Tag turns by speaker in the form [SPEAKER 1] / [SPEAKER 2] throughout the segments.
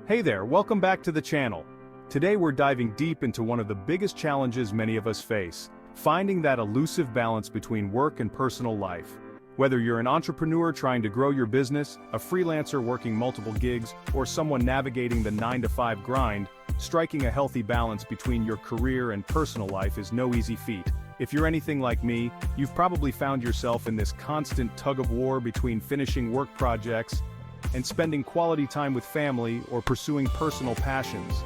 [SPEAKER 1] Hey there, welcome back to the channel. Today we're diving deep into one of the biggest challenges many of us face, finding that elusive balance between work and personal life. Whether you're an entrepreneur trying to grow your business, a freelancer working multiple gigs, or someone navigating the 9-to-5 grind, striking a healthy balance between your career and personal life is no easy feat. If you're anything like me, you've probably found yourself in this constant tug-of-war between finishing work projects and spending quality time with family or pursuing personal passions.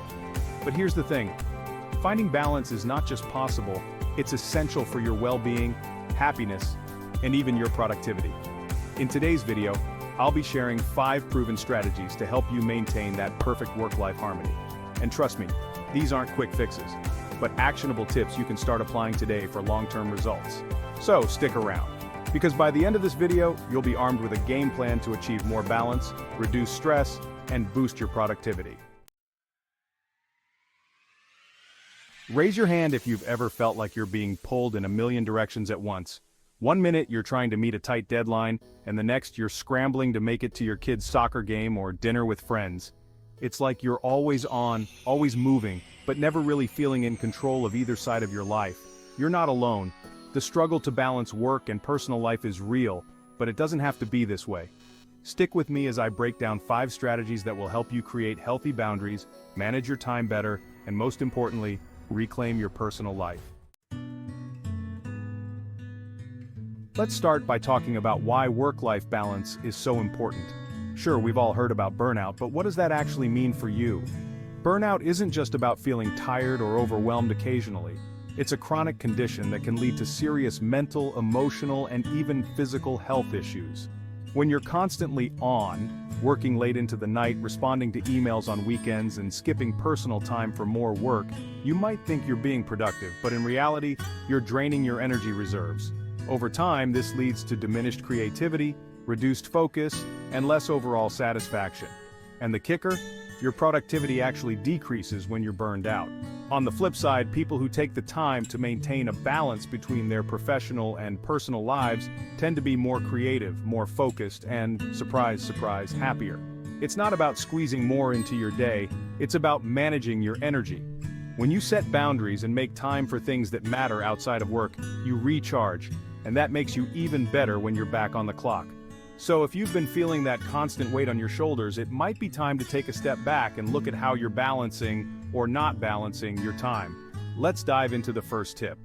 [SPEAKER 1] But here's the thing, finding balance is not just possible, it's essential for your well-being, happiness, and even your productivity. In today's video, I'll be sharing 5 proven strategies to help you maintain that perfect work-life harmony. And trust me, these aren't quick fixes, but actionable tips you can start applying today for long-term results. So stick around, because by the end of this video, you'll be armed with a game plan to achieve more balance, reduce stress, and boost your productivity. Raise your hand if you've ever felt like you're being pulled in a million directions at once. One minute you're trying to meet a tight deadline, and the next you're scrambling to make it to your kid's soccer game or dinner with friends. It's like you're always on, always moving, but never really feeling in control of either side of your life. You're not alone. The struggle to balance work and personal life is real, but it doesn't have to be this way. Stick with me as I break down 5 strategies that will help you create healthy boundaries, manage your time better, and most importantly, reclaim your personal life. Let's start by talking about why work-life balance is so important. Sure, we've all heard about burnout, but what does that actually mean for you? Burnout isn't just about feeling tired or overwhelmed occasionally. It's a chronic condition that can lead to serious mental, emotional, and even physical health issues. When you're constantly on, working late into the night, responding to emails on weekends, and skipping personal time for more work, you might think you're being productive, but in reality, you're draining your energy reserves. Over time, this leads to diminished creativity, reduced focus, and less overall satisfaction. And the kicker? Your productivity actually decreases when you're burned out. On the flip side, people who take the time to maintain a balance between their professional and personal lives tend to be more creative, more focused, and, surprise, surprise, happier. It's not about squeezing more into your day, it's about managing your energy. When you set boundaries and make time for things that matter outside of work, you recharge, and that makes you even better when you're back on the clock. So if you've been feeling that constant weight on your shoulders, it might be time to take a step back and look at how you're balancing or not balancing your time. Let's dive into the first tip.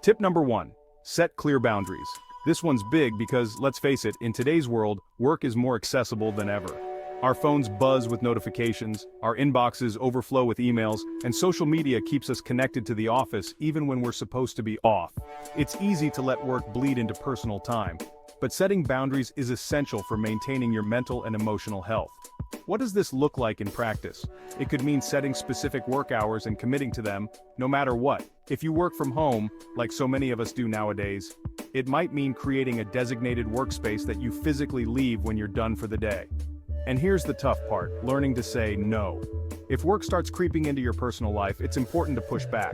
[SPEAKER 1] Tip number 1. Set clear boundaries. This one's big because, let's face it, in today's world, work is more accessible than ever. Our phones buzz with notifications, our inboxes overflow with emails, and social media keeps us connected to the office even when we're supposed to be off. It's easy to let work bleed into personal time, but setting boundaries is essential for maintaining your mental and emotional health. What does this look like in practice? It could mean setting specific work hours and committing to them, no matter what. If you work from home, like so many of us do nowadays, it might mean creating a designated workspace that you physically leave when you're done for the day. And here's the tough part, learning to say no. If work starts creeping into your personal life, it's important to push back.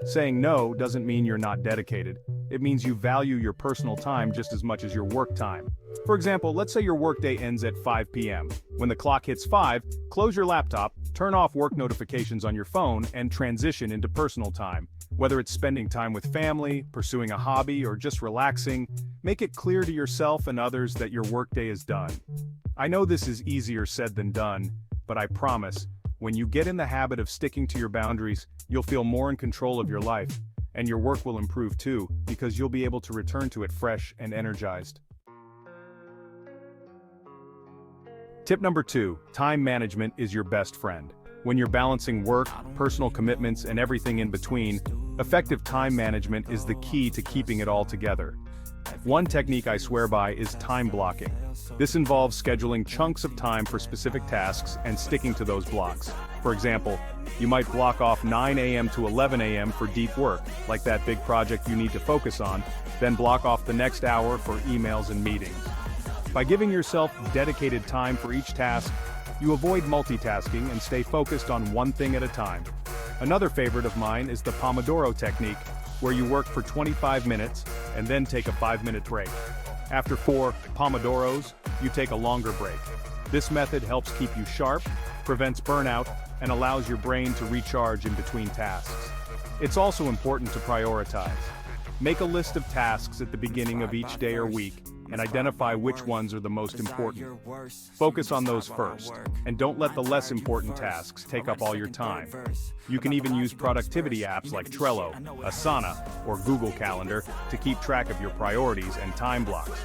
[SPEAKER 1] Saying no doesn't mean you're not dedicated. It means you value your personal time just as much as your work time. For example, let's say your workday ends at 5 p.m. When the clock hits 5, close your laptop, turn off work notifications on your phone, and transition into personal time. Whether it's spending time with family, pursuing a hobby, or just relaxing, make it clear to yourself and others that your workday is done. I know this is easier said than done, but I promise, when you get in the habit of sticking to your boundaries, you'll feel more in control of your life, and your work will improve too, because you'll be able to return to it fresh and energized. Tip number 2, time management is your best friend. When you're balancing work, personal commitments, and everything in between, effective time management is the key to keeping it all together. One technique I swear by is time blocking. This involves scheduling chunks of time for specific tasks and sticking to those blocks. For example, you might block off 9 a.m. to 11 a.m. for deep work, like that big project you need to focus on, then block off the next hour for emails and meetings. By giving yourself dedicated time for each task, you avoid multitasking and stay focused on one thing at a time. Another favorite of mine is the Pomodoro technique, where you work for 25 minutes and then take a 5-minute break. After 4 Pomodoros, you take a longer break. This method helps keep you sharp, prevents burnout, and allows your brain to recharge in between tasks. It's also important to prioritize. Make a list of tasks at the beginning of each day or week, and identify which ones are the most important. Focus on those first, and don't let the less important tasks take up all your time. You can even use productivity apps like Trello, Asana, or Google Calendar to keep track of your priorities and time blocks.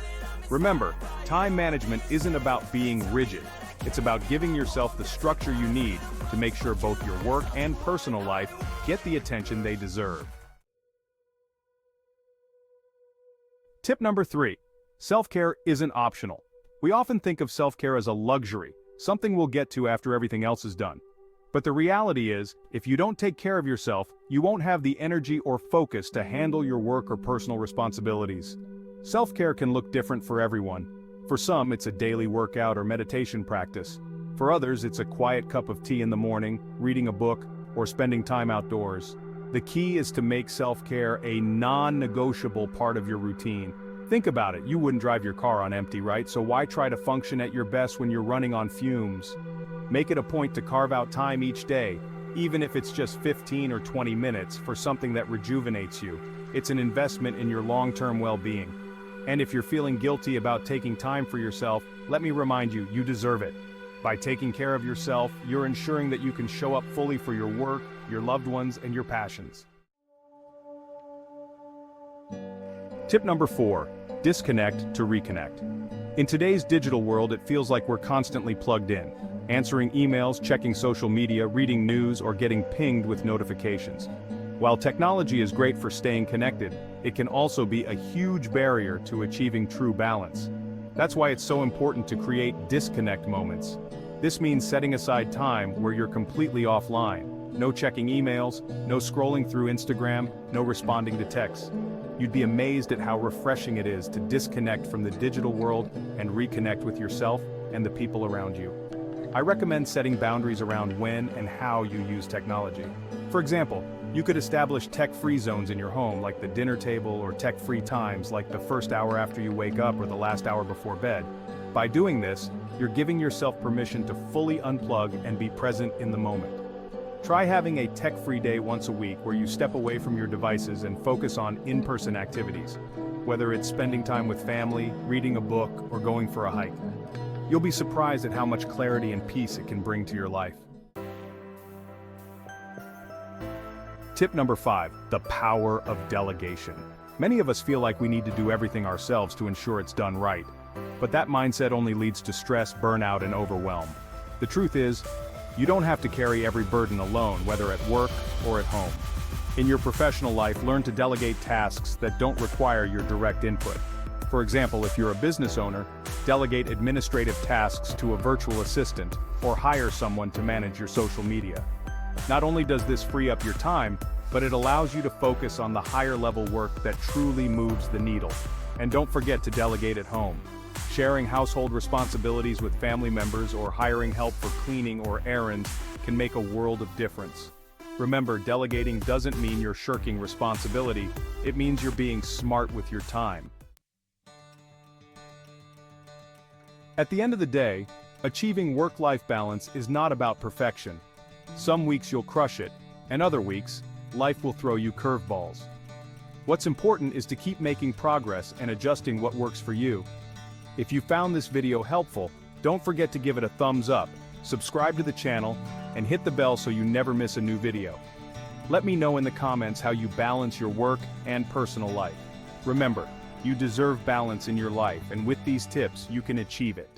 [SPEAKER 1] Remember, time management isn't about being rigid. It's about giving yourself the structure you need to make sure both your work and personal life get the attention they deserve. Tip number 3. Self-care isn't optional. We often think of self-care as a luxury, something we'll get to after everything else is done. But the reality is, if you don't take care of yourself, you won't have the energy or focus to handle your work or personal responsibilities. Self-care can look different for everyone. For some, it's a daily workout or meditation practice. For others, it's a quiet cup of tea in the morning, reading a book, or spending time outdoors. The key is to make self-care a non-negotiable part of your routine. Think about it, you wouldn't drive your car on empty, right? So why try to function at your best when you're running on fumes? Make it a point to carve out time each day, even if it's just 15 or 20 minutes, for something that rejuvenates you. It's an investment in your long-term well-being. And if you're feeling guilty about taking time for yourself, let me remind you, you deserve it. By taking care of yourself, you're ensuring that you can show up fully for your work, your loved ones, and your passions. Tip number 4. Disconnect to reconnect. In today's digital world, it feels like we're constantly plugged in, answering emails, checking social media, reading news, or getting pinged with notifications. While technology is great for staying connected, it can also be a huge barrier to achieving true balance. That's why it's so important to create disconnect moments. This means setting aside time where you're completely offline. No checking emails, no scrolling through Instagram, no responding to texts. You'd be amazed at how refreshing it is to disconnect from the digital world and reconnect with yourself and the people around you. I recommend setting boundaries around when and how you use technology. For example, you could establish tech-free zones in your home, like the dinner table, or tech-free times, like the first hour after you wake up or the last hour before bed. By doing this, you're giving yourself permission to fully unplug and be present in the moment. Try having a tech-free day once a week where you step away from your devices and focus on in-person activities, whether it's spending time with family, reading a book, or going for a hike. You'll be surprised at how much clarity and peace it can bring to your life. Tip number 5, the power of delegation. Many of us feel like we need to do everything ourselves to ensure it's done right. But that mindset only leads to stress, burnout, and overwhelm. The truth is, you don't have to carry every burden alone, whether at work or at home. In your professional life, learn to delegate tasks that don't require your direct input. For example, if you're a business owner, delegate administrative tasks to a virtual assistant or hire someone to manage your social media. Not only does this free up your time, but it allows you to focus on the higher-level work that truly moves the needle. And don't forget to delegate at home. Sharing household responsibilities with family members or hiring help for cleaning or errands can make a world of difference. Remember, delegating doesn't mean you're shirking responsibility, it means you're being smart with your time. At the end of the day, achieving work-life balance is not about perfection. Some weeks you'll crush it, and other weeks, life will throw you curveballs. What's important is to keep making progress and adjusting what works for you. If you found this video helpful, don't forget to give it a thumbs up, subscribe to the channel, and hit the bell so you never miss a new video. Let me know in the comments how you balance your work and personal life. Remember, you deserve balance in your life, and with these tips, you can achieve it.